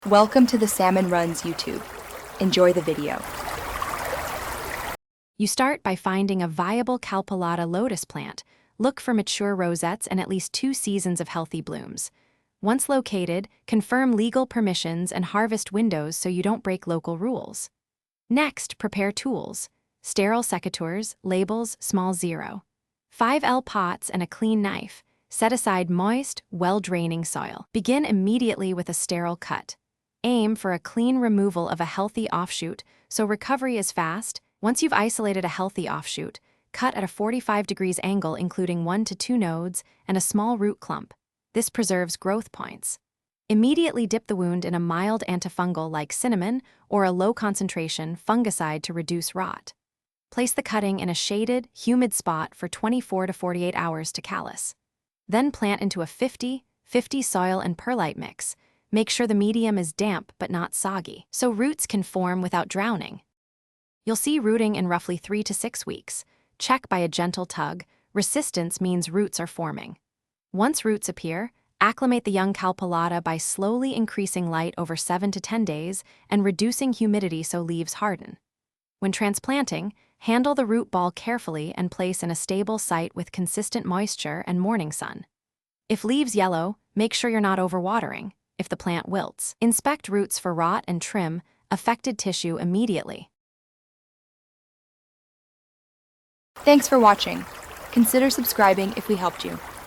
Welcome to the Salmon Runs YouTube. Enjoy the video. You start by finding a viable Kalpalata lotus plant. Look for mature rosettes and at least 2 seasons of healthy blooms. Once located, confirm legal permissions and harvest windows so you don't break local rules. Next, prepare tools: sterile secateurs, labels, small 0. 5L pots and a clean knife. Set aside moist, well-draining soil. Begin immediately with a sterile cut. Aim for a clean removal of a healthy offshoot so recovery is fast. Once you've isolated a healthy offshoot, cut at a 45 degrees angle including 1 to 2 nodes and a small root clump. This preserves growth points. Immediately dip the wound in a mild antifungal like cinnamon or a low-concentration fungicide to reduce rot. Place the cutting in a shaded, humid spot for 24 to 48 hours to callus. Then plant into a 50-50 soil and perlite mix. Make sure the medium is damp but not soggy, so roots can form without drowning. You'll see rooting in roughly 3 to 6 weeks. Check by a gentle tug. Resistance means roots are forming. Once roots appear, acclimate the young Kalpalata by slowly increasing light over 7 to 10 days and reducing humidity so leaves harden. When transplanting, handle the root ball carefully and place in a stable site with consistent moisture and morning sun. If leaves yellow, make sure you're not overwatering. If the plant wilts, inspect roots for rot and trim affected tissue immediately. Thanks for watching. Consider subscribing if we helped you.